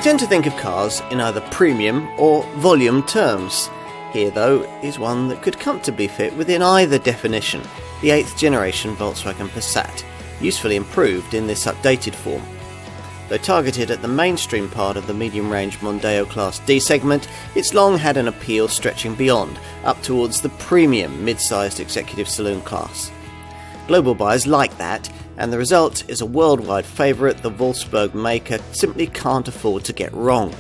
tend to think of cars in either premium or volume terms. Here, though, is one that could comfortably fit within either definition, the 8th generation Volkswagen Passat, usefully improved in this updated form. Though targeted at the mainstream part of the medium-range Mondeo Class D segment, it's long had an appeal stretching beyond, up towards the premium mid-sized executive saloon class. Global buyers like that, and the result is a worldwide favourite the Wolfsburg maker simply can't afford to get wrong.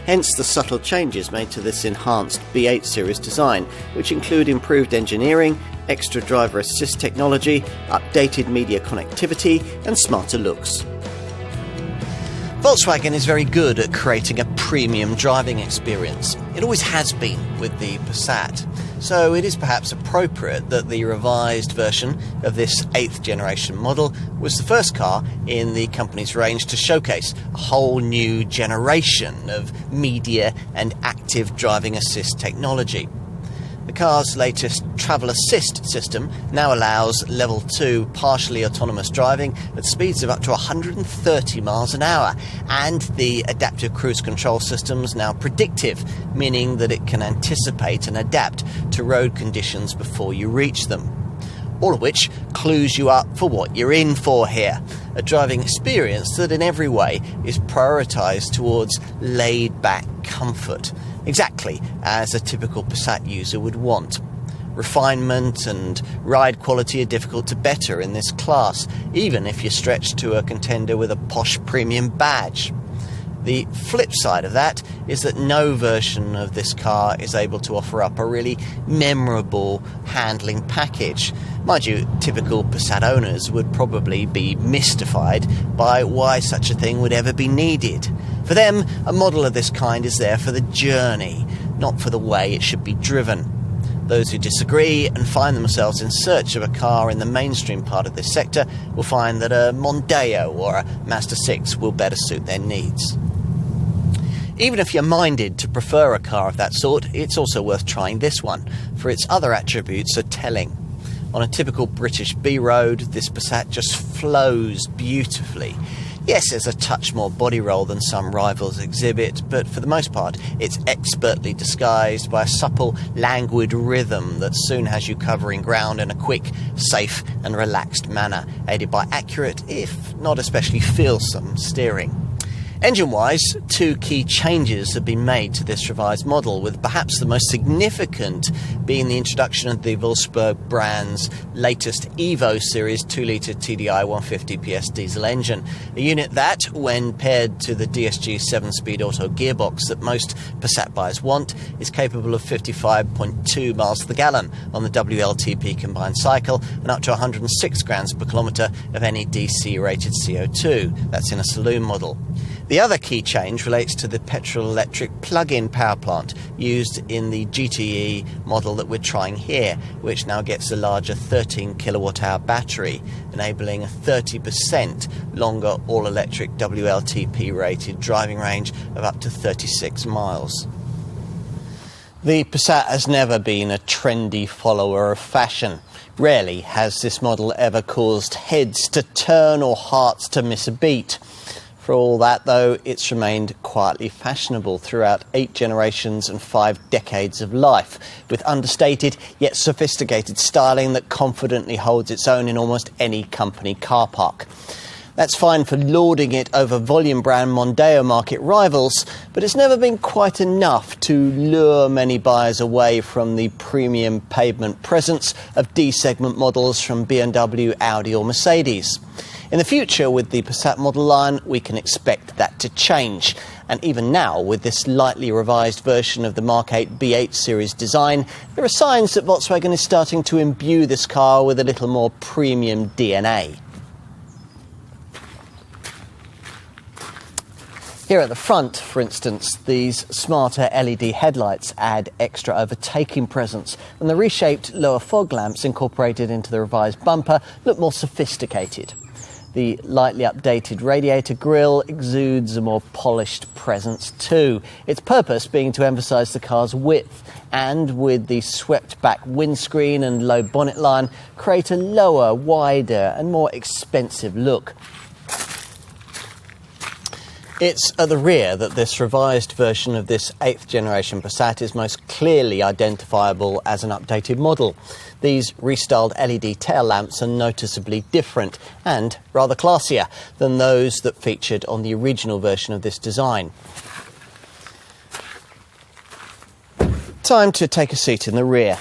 Hence the subtle changes made to this enhanced B8 series design, which include improved engineering, extra driver assist technology, updated media connectivity, and smarter looks. Volkswagen is very good at creating a premium driving experience. It always has been with the Passat, so it is perhaps appropriate that the revised version of this 8th generation model was the first car in the company's range to showcase a whole new generation of media and active driving assist technology. The car's latest travel assist system now allows level 2 partially autonomous driving at speeds of up to 130 miles an hour, and the adaptive cruise control system's now predictive, meaning that it can anticipate and adapt to road conditions before you reach them. All of which clues you up for what you're in for here, a driving experience that in every way is prioritised towards laid-back comfort, exactly as a typical Passat user would want. Refinement and ride quality are difficult to better in this class, even if you're stretched to a contender with a posh premium badge. The flip side of that is that no version of this car is able to offer up a really memorable handling package. Mind you, typical Passat owners would probably be mystified by why such a thing would ever be needed. For them, a model of this kind is there for the journey, not for the way it should be driven. Those who disagree and find themselves in search of a car in the mainstream part of this sector will find that a Mondeo or a Mazda 6 will better suit their needs. Even if you're minded to prefer a car of that sort, it's also worth trying this one, for its other attributes are telling. On a typical British B-road, this Passat just flows beautifully. Yes, there's a touch more body roll than some rivals exhibit, but for the most part, it's expertly disguised by a supple, languid rhythm that soon has you covering ground in a quick, safe and relaxed manner, aided by accurate, if not especially feelsome, steering. Engine-wise, two key changes have been made to this revised model, with perhaps the most significant being the introduction of the Wolfsburg brand's latest Evo series 2-litre TDI 150 PS diesel engine, a unit that, when paired to the DSG 7-speed auto gearbox that most Passat buyers want, is capable of 55.2 miles to the gallon on the WLTP combined cycle and up to 106 grams per kilometre of any DC-rated CO2. That's in a saloon model. The other key change relates to the petrol-electric plug-in power plant used in the GTE model that we're trying here, which now gets a larger 13 kilowatt-hour battery, enabling a 30% longer all-electric WLTP-rated driving range of up to 36 miles. The Passat has never been a trendy follower of fashion. Rarely has this model ever caused heads to turn or hearts to miss a beat. For all that, though, it's remained quietly fashionable throughout 8 generations and 5 decades of life, with understated yet sophisticated styling that confidently holds its own in almost any company car park. That's fine for lauding it over volume brand Mondeo market rivals, but it's never been quite enough to lure many buyers away from the premium pavement presence of D-segment models from BMW, Audi or Mercedes. In the future, with the Passat model line, we can expect that to change. And even now, with this slightly revised version of the Mark 8 B8 series design, there are signs that Volkswagen is starting to imbue this car with a little more premium DNA. Here at the front, for instance, these smarter LED headlights add extra overtaking presence, and the reshaped lower fog lamps incorporated into the revised bumper look more sophisticated. The lightly updated radiator grille exudes a more polished presence too, its purpose being to emphasise the car's width and, with the swept-back windscreen and low bonnet line, create a lower, wider and more expensive look. It's at the rear that this revised version of this 8th generation Passat is most clearly identifiable as an updated model. These restyled LED tail lamps are noticeably different and rather classier than those that featured on the original version of this design. Time to take a seat in the rear.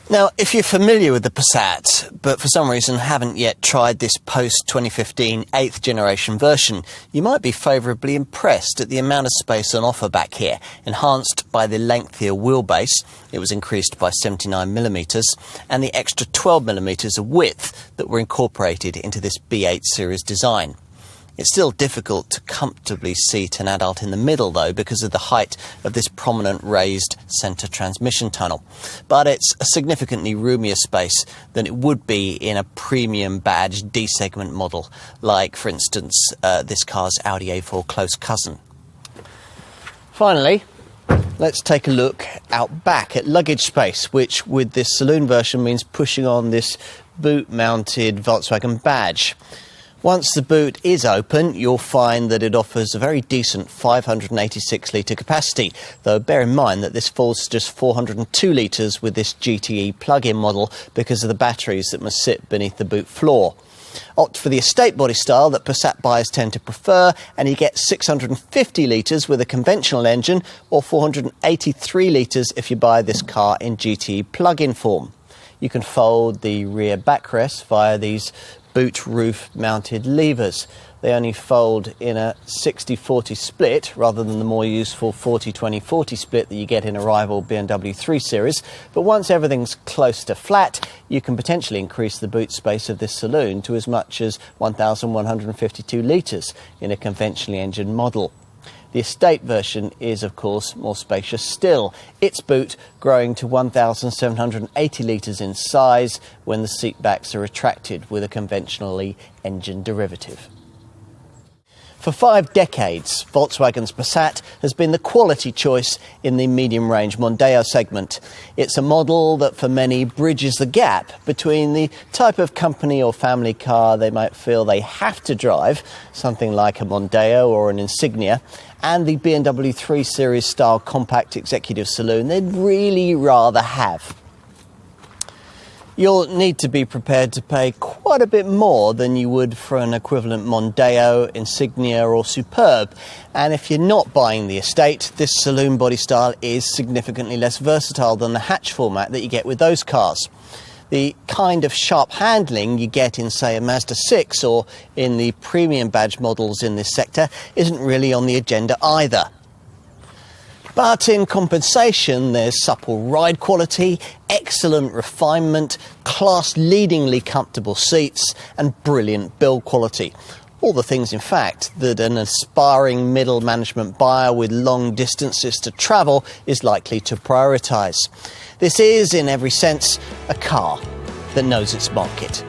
Now, if you're familiar with the Passat, but for some reason haven't yet tried this post-2015 8th generation version, you might be favourably impressed at the amount of space on offer back here, enhanced by the lengthier wheelbase. It was increased by 79mm, and the extra 12mm of width that were incorporated into this B8 series design. It's still difficult to comfortably seat an adult in the middle, though, because of the height of this prominent raised centre transmission tunnel. But it's a significantly roomier space than it would be in a premium badge D-segment model, like, for instance, this car's Audi A4 close cousin. Finally, let's take a look out back at luggage space, which with this saloon version means pushing on this boot-mounted Volkswagen badge. Once the boot is open, you'll find that it offers a very decent 586-litre capacity, though bear in mind that this falls to just 402 litres with this GTE plug-in model because of the batteries that must sit beneath the boot floor. Opt for the estate body style that Passat buyers tend to prefer, and you get 650 litres with a conventional engine, or 483 litres if you buy this car in GTE plug-in form. You can fold the rear backrest via these boot roof mounted levers. They only fold in a 60-40 split rather than the more useful 40-20-40 split that you get in a rival BMW 3 Series. But once everything's close to flat, you can potentially increase the boot space of this saloon to as much as 1,152 litres in a conventionally engined model. The estate version is, of course, more spacious still, its boot growing to 1,780 litres in size when the seat backs are retracted with a conventionally engined derivative. For 5 decades, Volkswagen's Passat has been the quality choice in the medium-range Mondeo segment. It's a model that for many bridges the gap between the type of company or family car they might feel they have to drive, something like a Mondeo or an Insignia, and the BMW 3 Series style compact executive saloon they'd really rather have. You'll need to be prepared to pay quite a bit more than you would for an equivalent Mondeo, Insignia or Superb. And if you're not buying the estate, this saloon body style is significantly less versatile than the hatch format that you get with those cars. The kind of sharp handling you get in, say, a Mazda 6 or in the premium badge models in this sector isn't really on the agenda either. But in compensation, there's supple ride quality, excellent refinement, class-leadingly comfortable seats, and brilliant build quality. All the things, in fact, that an aspiring middle management buyer with long distances to travel is likely to prioritise. This is, in every sense, a car that knows its market.